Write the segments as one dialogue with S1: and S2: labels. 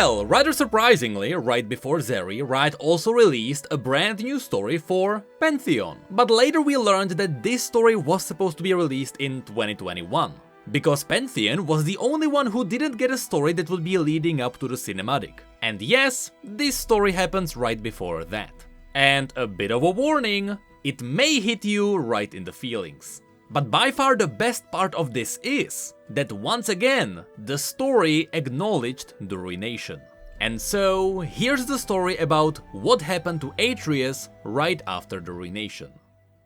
S1: Well, rather surprisingly, right before Zeri, Riot also released a brand new story for Pantheon. But later we learned that this story was supposed to be released in 2021. Because Pantheon was the only one who didn't get a story that would be leading up to the cinematic. And yes, this story happens right before that. And a bit of a warning, it may hit you right in the feelings. But by far the best part of this is that once again, the story acknowledged the Ruination. And so, here's the story about what happened to Atreus right after the Ruination.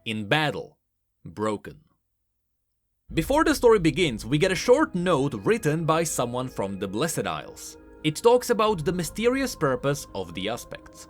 S1: In battle, broken. Before the story begins, we get a short note written by someone from the Blessed Isles. It talks about the mysterious purpose of the Aspects.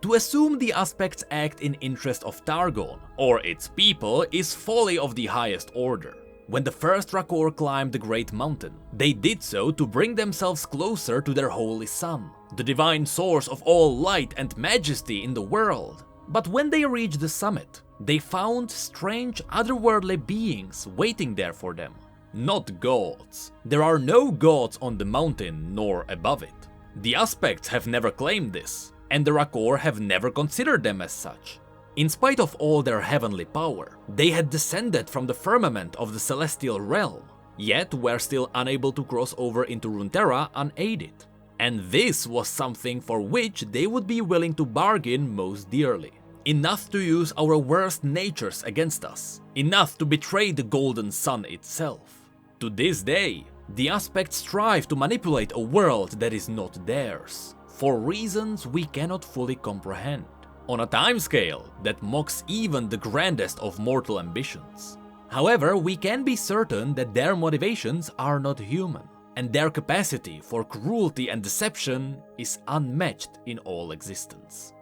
S1: To assume the Aspects act in interest of Targon, or its people, is folly of the highest order. When the first Rakor climbed the Great Mountain, they did so to bring themselves closer to their holy sun, the divine source of all light and majesty in the world. But when they reached the summit, they found strange otherworldly beings waiting there for them. Not gods. There are no gods on the mountain nor above it. The Aspects have never claimed this, and the Rakor have never considered them as such. In spite of all their heavenly power, they had descended from the firmament of the celestial realm, yet were still unable to cross over into Runeterra unaided. And this was something for which they would be willing to bargain most dearly. Enough to use our worst natures against us, enough to betray the golden sun itself. To this day, the Aspects strive to manipulate a world that is not theirs, for reasons we cannot fully comprehend, on a timescale that mocks even the grandest of mortal ambitions. However, we can be certain that their motivations are not human, and their capacity for cruelty and deception is unmatched in all existence.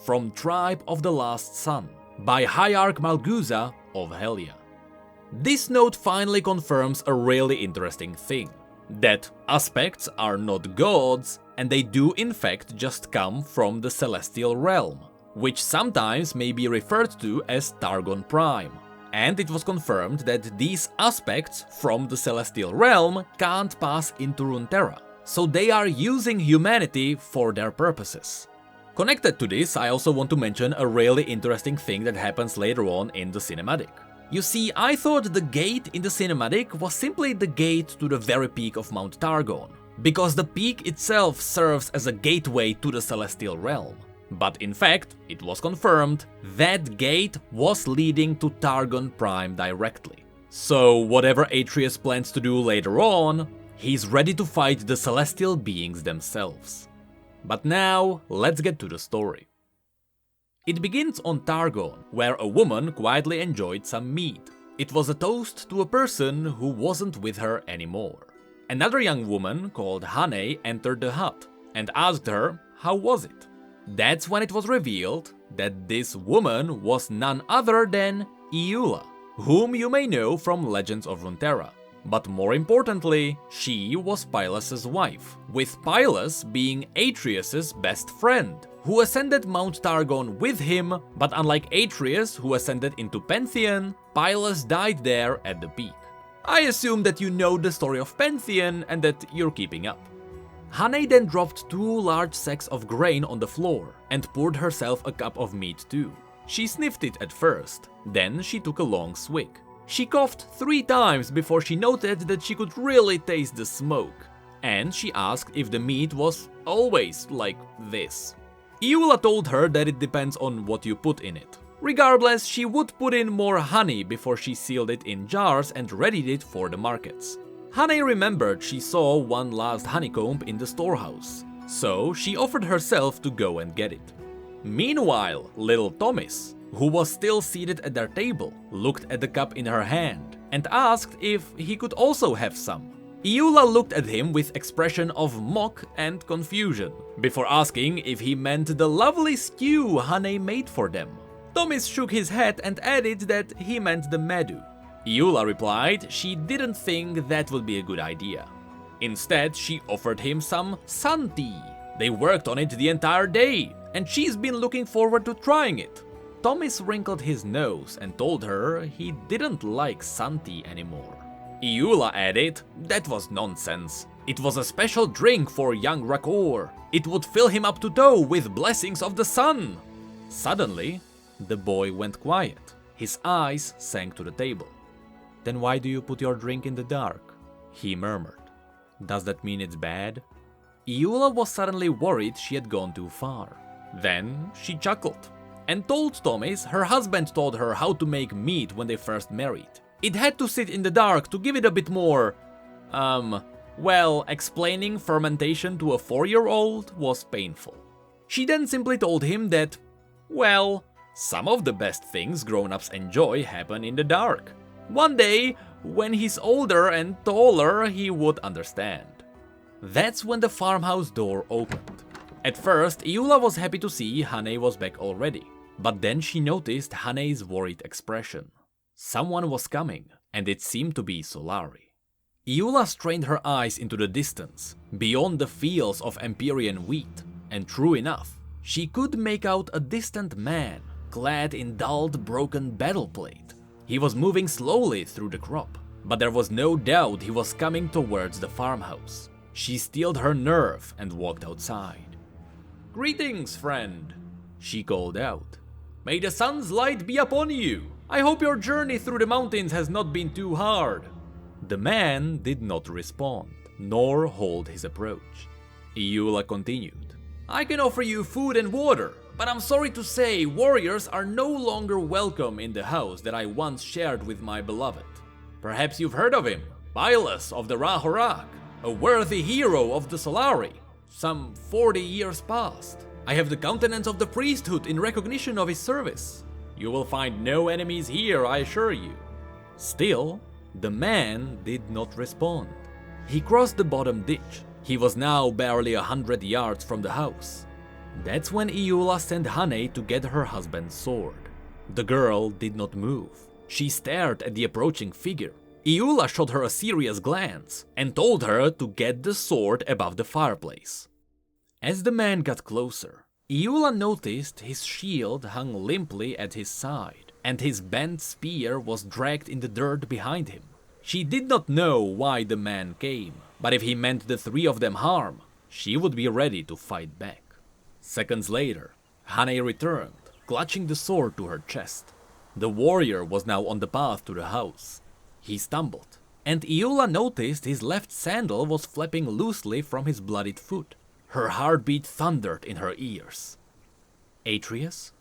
S1: From Tribe of the Last Sun, by Hierarch Malguza of Helya. This note finally confirms a really interesting thing, that Aspects are not gods, and they do in fact just come from the celestial realm, which sometimes may be referred to as Targon Prime. And it was confirmed that these Aspects from the celestial realm can't pass into Runeterra, so they are using humanity for their purposes. Connected to this, I also want to mention a really interesting thing that happens later on in the cinematic. You see, I thought the gate in the cinematic was simply the gate to the very peak of Mount Targon, because the peak itself serves as a gateway to the celestial realm. But in fact, it was confirmed that gate was leading to Targon Prime directly. So whatever Atreus plans to do later on, he's ready to fight the celestial beings themselves. But now, let's get to the story. It begins on Targon, where a woman quietly enjoyed some mead. It was a toast to a person who wasn't with her anymore. Another young woman called Hane entered the hut and asked her how was it. That's when it was revealed that this woman was none other than Iula, whom you may know from Legends of Runeterra. But more importantly, she was Pylas's wife, with Pylas being Atreus' best friend, who ascended Mount Targon with him, but unlike Atreus, who ascended into Pantheon, Pylas died there at the peak. I assume that you know the story of Pantheon and that you're keeping up. Hane then dropped 2 large sacks of grain on the floor and poured herself a cup of meat too. She sniffed it at first, then she took a long swig. She coughed 3 times before she noted that she could really taste the smoke, and she asked if the meat was always like this. Iula told her that it depends on what you put in it. Regardless, she would put in more honey before she sealed it in jars and readied it for the markets. Hane remembered she saw one last honeycomb in the storehouse, so she offered herself to go and get it. Meanwhile, little Thomas, who was still seated at their table, looked at the cup in her hand and asked if he could also have some. Iula looked at him with expression of mock and confusion, before asking if he meant the lovely stew Hane made for them. Thomas shook his head and added that he meant the medu. Iula replied she didn't think that would be a good idea. Instead, she offered him some sun tea. They worked on it the entire day, and she's been looking forward to trying it. Thomas wrinkled his nose and told her he didn't like sun tea anymore. Iula added that was nonsense. It was a special drink for young Rakor. It would fill him up to toe with blessings of the sun. Suddenly, the boy went quiet. His eyes sank to the table. Then why do you put your drink in the dark? He murmured. Does that mean it's bad? Iula was suddenly worried she had gone too far. Then she chuckled and told Thomas her husband taught her how to make meat when they first married. It had to sit in the dark to give it a bit more, well, explaining fermentation to a 4-year-old was painful. She then simply told him that, well, some of the best things grown-ups enjoy happen in the dark. One day, when he's older and taller, he would understand. That's when the farmhouse door opened. At first, Iula was happy to see Hane was back already, but then she noticed Hane's worried expression. Someone was coming, and it seemed to be Solari. Iula strained her eyes into the distance, beyond the fields of Empyrean wheat, and true enough, she could make out a distant man, clad in dulled, broken battle plate. He was moving slowly through the crop, but there was no doubt he was coming towards the farmhouse. She steeled her nerve and walked outside. "Greetings, friend," she called out. "May the sun's light be upon you. I hope your journey through the mountains has not been too hard." The man did not respond, nor hold his approach. Iula continued. "I can offer you food and water, but I'm sorry to say warriors are no longer welcome in the house that I once shared with my beloved. Perhaps you've heard of him, Bylus of the Rahorak, a worthy hero of the Solari, some 40 years past. I have the countenance of the priesthood in recognition of his service. You will find no enemies here, I assure you." Still, the man did not respond. He crossed the bottom ditch. He was now barely 100 yards from the house. That's when Iula sent Hane to get her husband's sword. The girl did not move. She stared at the approaching figure. Iula shot her a serious glance and told her to get the sword above the fireplace. As the man got closer, Iula noticed his shield hung limply at his side, and his bent spear was dragged in the dirt behind him. She did not know why the man came, but if he meant the three of them harm, she would be ready to fight back. Seconds later, Hane returned, clutching the sword to her chest. The warrior was now on the path to the house. He stumbled, and Iula noticed his left sandal was flapping loosely from his bloodied foot. Her heartbeat thundered in her ears. "Atreus?"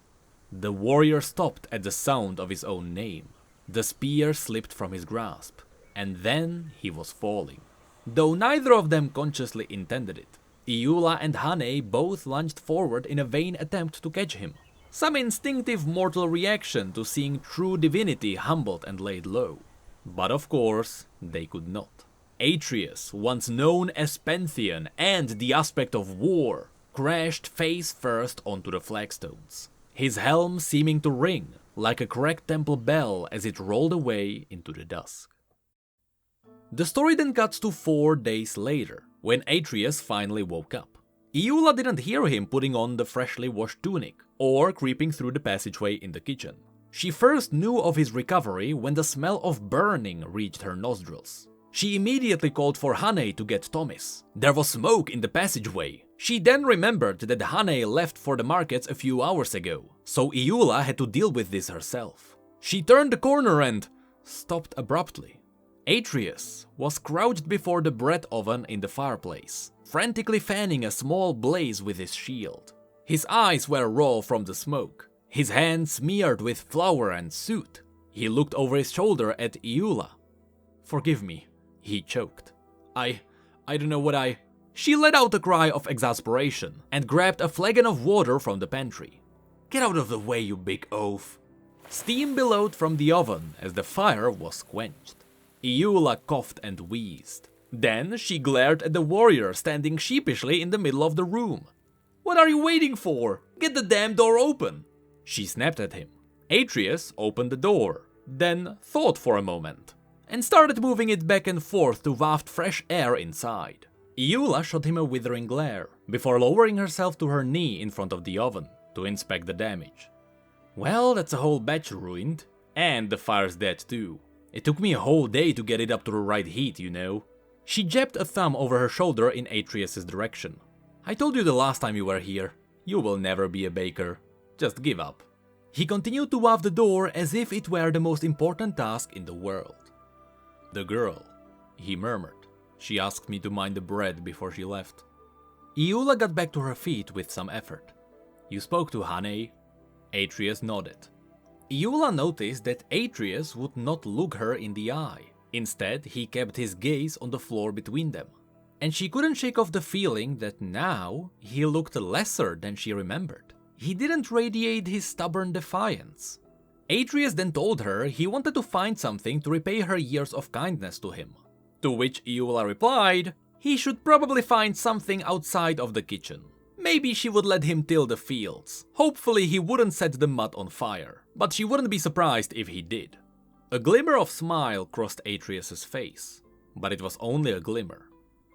S1: The warrior stopped at the sound of his own name. The spear slipped from his grasp, and then he was falling. Though neither of them consciously intended it, Iula and Hane both lunged forward in a vain attempt to catch him. Some instinctive mortal reaction to seeing true divinity humbled and laid low. But of course, they could not. Atreus, once known as Pantheon and the aspect of war, crashed face first onto the flagstones, his helm seeming to ring like a cracked temple bell as it rolled away into the dusk. The story then cuts to 4 days later, when Atreus finally woke up. Iula didn't hear him putting on the freshly washed tunic, or creeping through the passageway in the kitchen. She first knew of his recovery when the smell of burning reached her nostrils. She immediately called for Hane to get Thomas. There was smoke in the passageway. She then remembered that Hane left for the markets a few hours ago, so Iula had to deal with this herself. She turned the corner and stopped abruptly. Atreus was crouched before the bread oven in the fireplace, frantically fanning a small blaze with his shield. His eyes were raw from the smoke, his hands smeared with flour and soot. He looked over his shoulder at Iula. "Forgive me," he choked. I don't know what I... She let out a cry of exasperation and grabbed a flagon of water from the pantry. "Get out of the way, you big oaf." Steam billowed from the oven as the fire was quenched. Iula coughed and wheezed. Then she glared at the warrior standing sheepishly in the middle of the room. "What are you waiting for? Get the damn door open!" She snapped at him. Atreus opened the door, then thought for a moment, and started moving it back and forth to waft fresh air inside. Iula shot him a withering glare, before lowering herself to her knee in front of the oven to inspect the damage. "Well, that's a whole batch ruined, and the fire's dead too. It took me a whole day to get it up to the right heat, you know. She jabbed a thumb over her shoulder in Atreus' direction. I told you the last time you were here. You will never be a baker. Just give up. He continued to waft the door as if it were the most important task in the world. The girl, he murmured. She asked me to mind the bread before she left. Iula got back to her feet with some effort. You spoke to Hane? Atreus nodded. Iula noticed that Atreus would not look her in the eye. Instead, he kept his gaze on the floor between them. And she couldn't shake off the feeling that now he looked lesser than she remembered. He didn't radiate his stubborn defiance. Atreus then told her he wanted to find something to repay her years of kindness to him. To which Iula replied, he should probably find something outside of the kitchen. Maybe she would let him till the fields. Hopefully he wouldn't set the mud on fire, but she wouldn't be surprised if he did. A glimmer of smile crossed Atreus' face, but it was only a glimmer.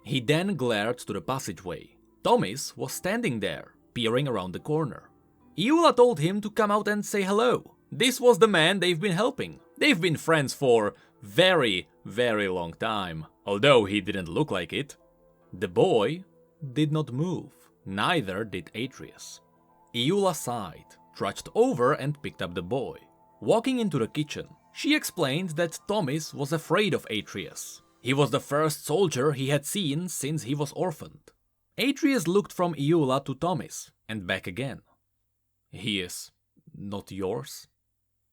S1: He then glared to the passageway. Thomas was standing there, peering around the corner. Iula told him to come out and say hello. This was the man they've been helping. They've been friends for very, very long time, although he didn't look like it. The boy did not move, neither did Atreus. Iula sighed, trudged over and picked up the boy. Walking into the kitchen, she explained that Thomas was afraid of Atreus. He was the first soldier he had seen since he was orphaned. Atreus looked from Iula to Thomas, and back again. He is not yours?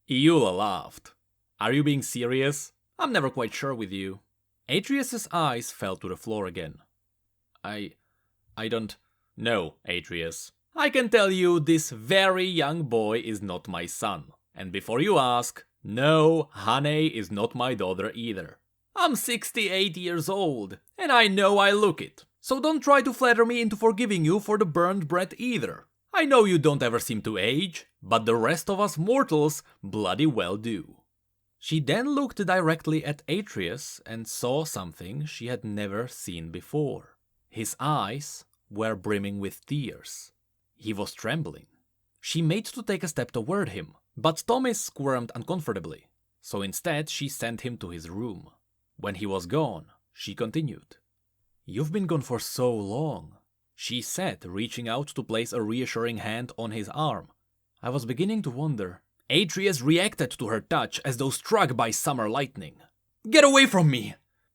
S1: Iula laughed. Are you being serious? I'm never quite sure with you. Atreus' eyes fell to the floor again. I don't... No, Atreus. I can tell you this very young boy is not my son. And before you ask, no, Hane is not my daughter either. I'm 68 years old, and I know I look it. So don't try to flatter me into forgiving you for the burned bread either. I know you don't ever seem to age, but the rest of us mortals bloody well do. She then looked directly at Atreus and saw something she had never seen before. His eyes were brimming with tears. He was trembling. She made to take a step toward him, but Thomas squirmed uncomfortably, so instead she sent him to his room. When he was gone, she continued. You've been gone for so long, she said, reaching out to place a reassuring hand on his arm. I was beginning to wonder. Atreus reacted to her touch as though struck by summer lightning. Get away from me!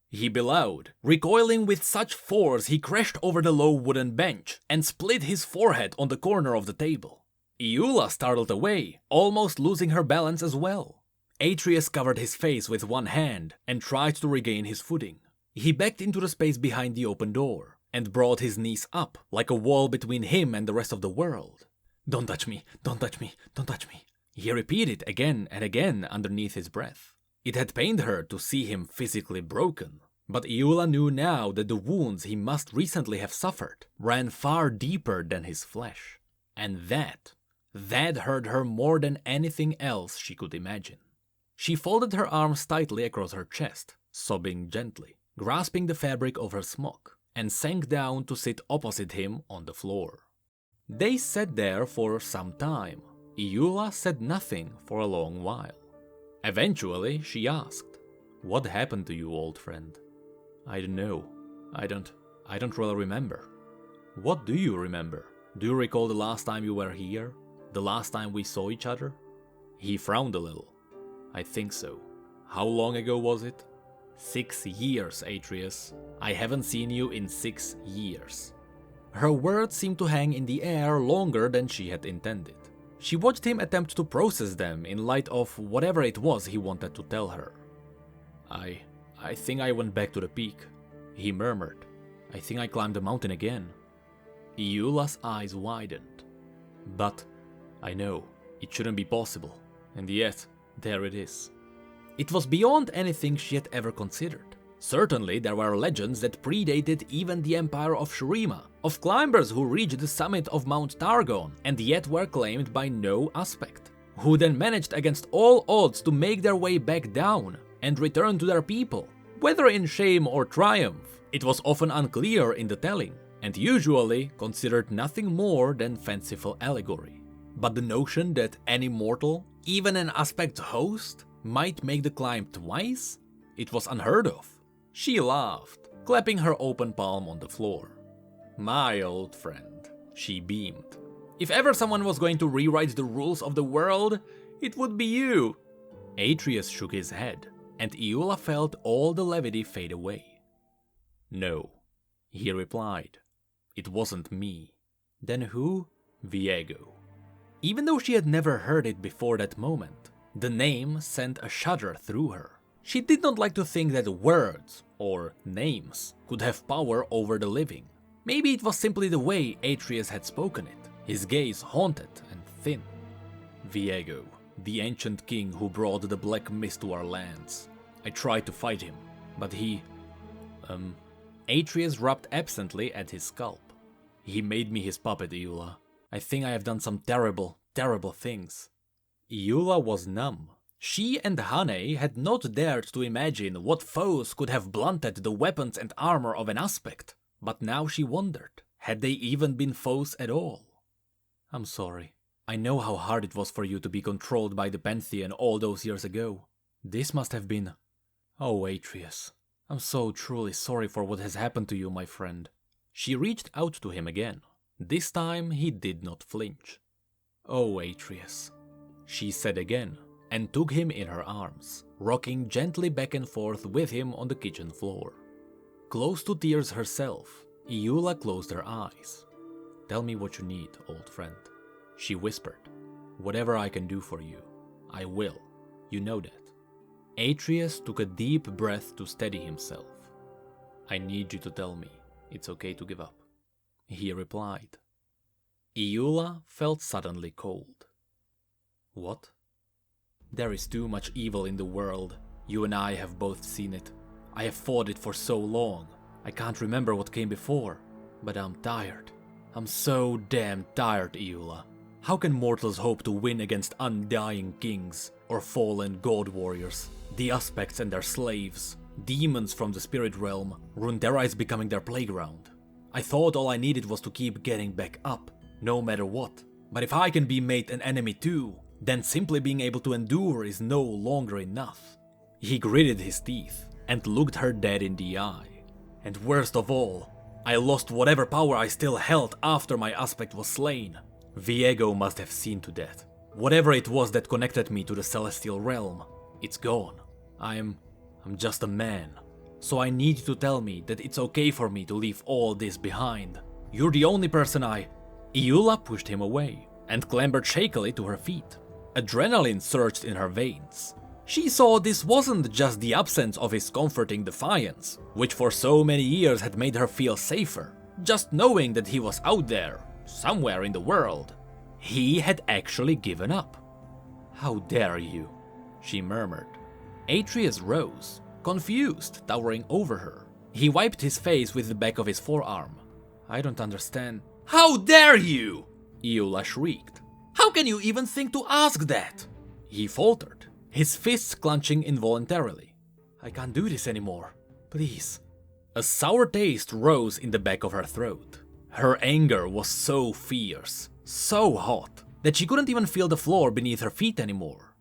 S1: He bellowed. Recoiling with such force, he crashed over the low wooden bench and split his forehead on the corner of the table. Iula startled away, almost losing her balance as well. Atreus covered his face with one hand and tried to regain his footing. He backed into the space behind the open door and brought his knees up like a wall between him and the rest of the world. Don't touch me, don't touch me, don't touch me. He repeated again and again underneath his breath. It had pained her to see him physically broken, but Iula knew now that the wounds he must recently have suffered ran far deeper than his flesh. And that hurt her more than anything else she could imagine. She folded her arms tightly across her chest, sobbing gently, grasping the fabric of her smock, and sank down to sit opposite him on the floor. They sat there for some time. Iula said nothing for a long while. Eventually, she asked, "What happened to you, old friend?" "I don't know. I don't really remember." "What do you remember? Do you recall the last time you were here? The last time we saw each other?" He frowned a little. "I think so. How long ago was it?" 6 years, Atreus. I haven't seen you in 6 years. Her words seemed to hang in the air longer than she had intended. She watched him attempt to process them in light of whatever it was he wanted to tell her. I think I went back to the peak," he murmured. "I think I climbed the mountain again." Iula's eyes widened. "But I know, it shouldn't be possible, and yet, there it is." It was beyond anything she had ever considered. Certainly there were legends that predated even the empire of Shurima, of climbers who reached the summit of Mount Targon and yet were claimed by no aspect, who then managed against all odds to make their way back down and return to their people. Whether in shame or triumph, it was often unclear in the telling, and usually considered nothing more than fanciful allegory. But the notion that any mortal, even an aspect's host, might make the climb twice? It was unheard of. She laughed, clapping her open palm on the floor. My old friend, she beamed. If ever someone was going to rewrite the rules of the world, it would be you. Atreus shook his head, and Iula felt all the levity fade away. No, he replied. It wasn't me. Then who? Viego. Even though she had never heard it before that moment, the name sent a shudder through her. She did not like to think that words, or names, could have power over the living. Maybe it was simply the way Atreus had spoken it, his gaze haunted and thin. Viego, the ancient king who brought the black mist to our lands. I tried to fight him, but he... Atreus rubbed absently at his scalp. He made me his puppet, Iula. I think I have done some terrible, terrible things. Iula was numb. She and Hane had not dared to imagine what foes could have blunted the weapons and armor of an aspect. But now she wondered, had they even been foes at all? I'm sorry. I know how hard it was for you to be controlled by the Pantheon all those years ago. This must have been... Oh, Atreus. I'm so truly sorry for what has happened to you, my friend. She reached out to him again. This time he did not flinch. Oh, Atreus, she said again, and took him in her arms, rocking gently back and forth with him on the kitchen floor. Close to tears herself, Iula closed her eyes. Tell me what you need, old friend, she whispered. Whatever I can do for you, I will. You know that. Atreus took a deep breath to steady himself. I need you to tell me it's okay to give up, he replied. Iula felt suddenly cold. What? There is too much evil in the world. You and I have both seen it. I have fought it for so long. I can't remember what came before, but I'm tired. I'm so damn tired, Iula. How can mortals hope to win against undying kings or fallen god warriors? The aspects and their slaves, demons from the spirit realm, Runeterra is becoming their playground. I thought all I needed was to keep getting back up, no matter what. But if I can be made an enemy too, then simply being able to endure is no longer enough. He gritted his teeth and looked her dead in the eye. And worst of all, I lost whatever power I still held after my aspect was slain. Viego must have seen to that. Whatever it was that connected me to the celestial realm, it's gone. I'm just a man. So I need you to tell me that it's okay for me to leave all this behind. You're the only person Iula pushed him away and clambered shakily to her feet. Adrenaline surged in her veins. She saw this wasn't just the absence of his comforting defiance, which for so many years had made her feel safer. Just knowing that he was out there, somewhere in the world. He had actually given up. How dare you, she murmured. Atreus rose, confused, towering over her. He wiped his face with the back of his forearm. I don't understand. How dare you! Iula shrieked. How can you even think to ask that? He faltered, his fists clenching involuntarily. I can't do this anymore. Please. A sour taste rose in the back of her throat. Her anger was so fierce, so hot, that she couldn't even feel the floor beneath her feet anymore.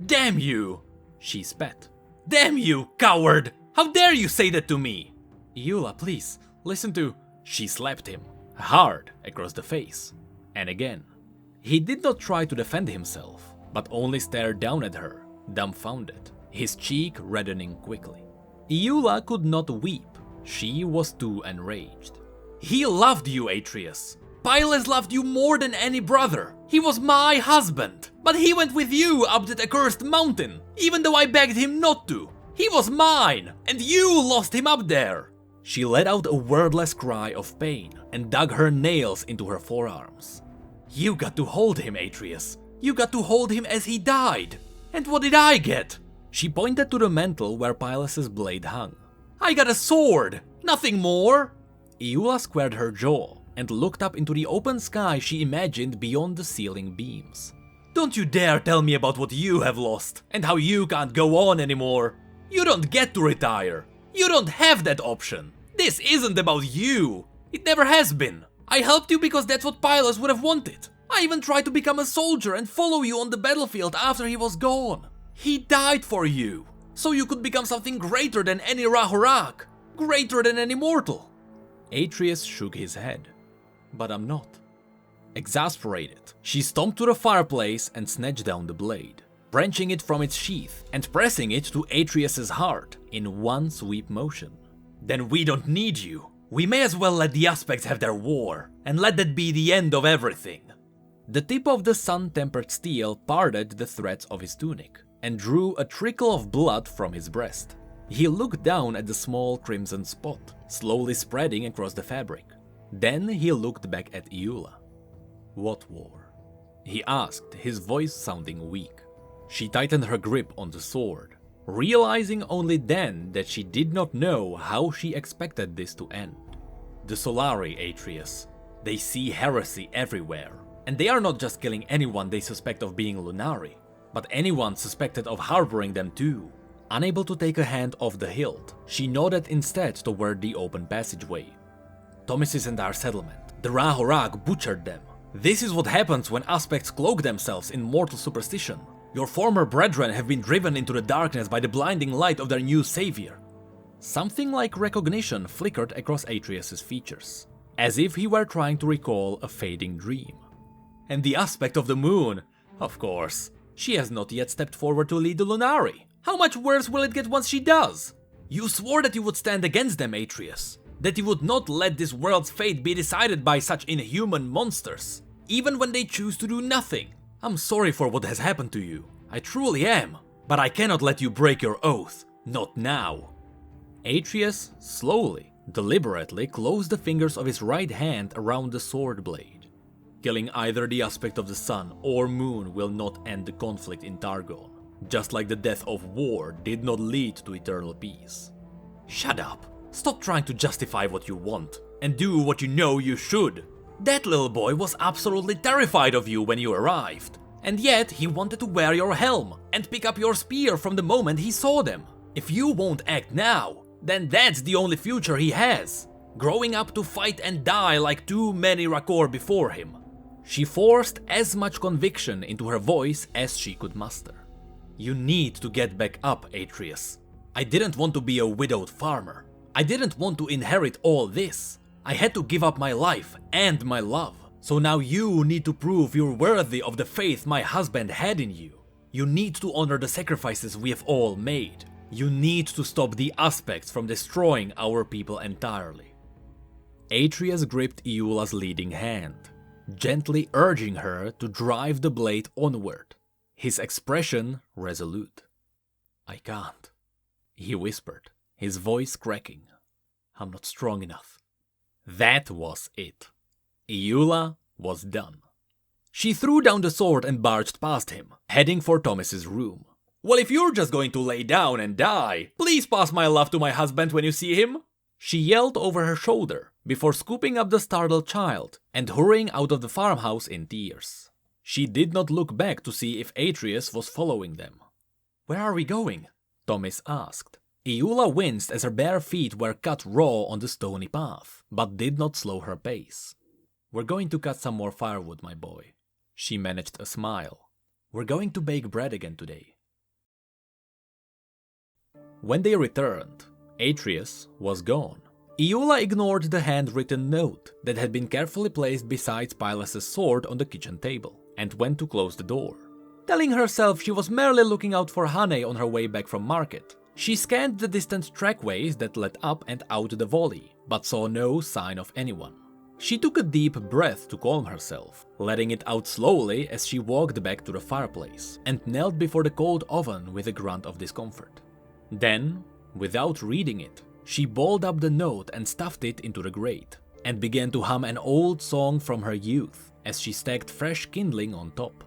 S1: Damn you! She spat. Damn you, coward! How dare you say that to me? Iula, please, listen to... She slapped him, hard across the face. And again. He did not try to defend himself, but only stared down at her, dumbfounded, his cheek reddening quickly. Iula could not weep. She was too enraged. He loved you, Atreus. Pylus loved you more than any brother. He was my husband. But he went with you up that accursed mountain, even though I begged him not to. He was mine, and you lost him up there. She let out a wordless cry of pain and dug her nails into her forearms. You got to hold him, Atreus. You got to hold him as he died. And what did I get? She pointed to the mantle where Pylus's blade hung. I got a sword, nothing more. Iula squared her jaw and looked up into the open sky she imagined beyond the ceiling beams. Don't you dare tell me about what you have lost and how you can't go on anymore. You don't get to retire. You don't have that option. This isn't about you. It never has been. I helped you because that's what Pylus would have wanted. I even tried to become a soldier and follow you on the battlefield after he was gone. He died for you, so you could become something greater than any Rahurak, greater than any mortal. Atreus shook his head. But I'm not. Exasperated, she stomped to the fireplace and snatched down the blade, wrenching it from its sheath and pressing it to Atreus's heart in one sweep motion. Then we don't need you. We may as well let the aspects have their war, and let that be the end of everything. The tip of the sun-tempered steel parted the threads of his tunic, and drew a trickle of blood from his breast. He looked down at the small crimson spot, slowly spreading across the fabric. Then he looked back at Iula. What war? He asked, his voice sounding weak. She tightened her grip on the sword, realizing only then that she did not know how she expected this to end. The Solari, Atreus. They see heresy everywhere, and they are not just killing anyone they suspect of being Lunari, but anyone suspected of harboring them too. Unable to take a hand off the hilt, she nodded instead toward the open passageway. Thomas isn't our settlement. The Rahurak butchered them. This is what happens when aspects cloak themselves in mortal superstition. Your former brethren have been driven into the darkness by the blinding light of their new savior. Something like recognition flickered across Atreus's features, as if he were trying to recall a fading dream. And the aspect of the moon, of course. She has not yet stepped forward to lead the Lunari. How much worse will it get once she does? You swore that you would stand against them, Atreus. That you would not let this world's fate be decided by such inhuman monsters, even when they choose to do nothing. I'm sorry for what has happened to you. I truly am. But I cannot let you break your oath. Not now. Atreus slowly, deliberately closed the fingers of his right hand around the sword blade. Killing either the aspect of the sun or moon will not end the conflict in Targon, just like the death of war did not lead to eternal peace. Shut up. Stop trying to justify what you want, and do what you know you should. That little boy was absolutely terrified of you when you arrived, and yet he wanted to wear your helm and pick up your spear from the moment he saw them. If you won't act now, then that's the only future he has, growing up to fight and die like too many Rakor before him. She forced as much conviction into her voice as she could muster. You need to get back up, Atreus. I didn't want to be a widowed farmer. I didn't want to inherit all this. I had to give up my life and my love. So now you need to prove you're worthy of the faith my husband had in you. You need to honor the sacrifices we have all made. You need to stop the aspects from destroying our people entirely. Atreus gripped Iula's leading hand, gently urging her to drive the blade onward, his expression resolute. I can't, he whispered, his voice cracking. I'm not strong enough. That was it. Iula was done. She threw down the sword and barged past him, heading for Thomas's room. Well, if you're just going to lay down and die, please pass my love to my husband when you see him. She yelled over her shoulder, before scooping up the startled child and hurrying out of the farmhouse in tears. She did not look back to see if Atreus was following them. Where are we going? Thomas asked. Iula winced as her bare feet were cut raw on the stony path, but did not slow her pace. We're going to cut some more firewood, my boy. She managed a smile. We're going to bake bread again today. When they returned, Atreus was gone. Iula ignored the handwritten note that had been carefully placed beside Pylas' sword on the kitchen table, and went to close the door. Telling herself she was merely looking out for Hane on her way back from market, she scanned the distant trackways that led up and out the valley, but saw no sign of anyone. She took a deep breath to calm herself, letting it out slowly as she walked back to the fireplace, and knelt before the cold oven with a grunt of discomfort. Then, without reading it, she balled up the note and stuffed it into the grate, and began to hum an old song from her youth as she stacked fresh kindling on top.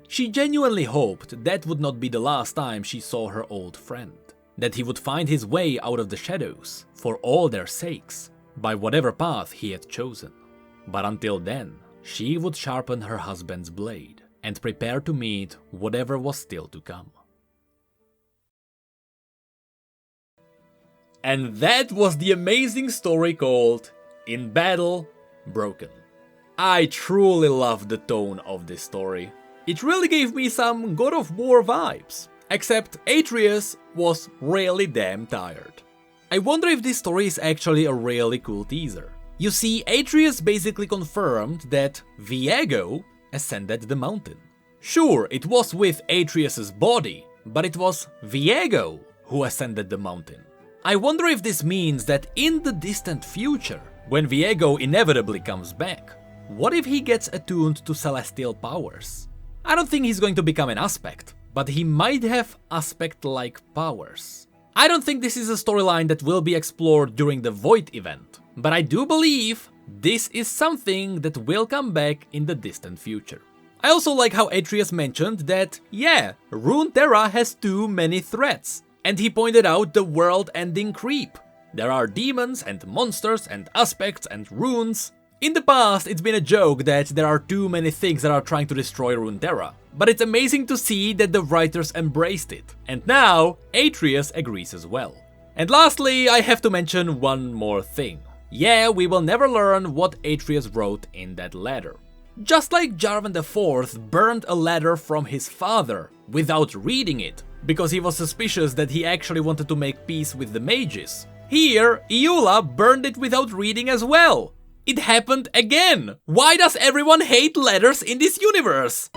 S1: She genuinely hoped that would not be the last time she saw her old friend, that he would find his way out of the shadows, for all their sakes, by whatever path he had chosen. But until then, she would sharpen her husband's blade, and prepare to meet whatever was still to come. And that was the amazing story called In Battle, Broken. I truly loved the tone of this story. It really gave me some God of War vibes. Except Atreus was really damn tired. I wonder if this story is actually a really cool teaser. You see, Atreus basically confirmed that Viego ascended the mountain. Sure, it was with Atreus's body, but it was Viego who ascended the mountain. I wonder if this means that in the distant future, when Viego inevitably comes back, what if he gets attuned to celestial powers? I don't think he's going to become an aspect, but he might have aspect-like powers. I don't think this is a storyline that will be explored during the Void event, but I do believe this is something that will come back in the distant future. I also like how Atreus mentioned that, yeah, Runeterra has too many threats, and he pointed out the world-ending creep. There are demons and monsters and aspects and runes. In the past, it's been a joke that there are too many things that are trying to destroy Runeterra, but it's amazing to see that the writers embraced it, and now Atreus agrees as well. And lastly, I have to mention one more thing. Yeah, we will never learn what Atreus wrote in that letter. Just like Jarvan IV burned a letter from his father without reading it, because he was suspicious that he actually wanted to make peace with the mages, here Iula burned it without reading as well. It happened again! Why does everyone hate letters in this universe?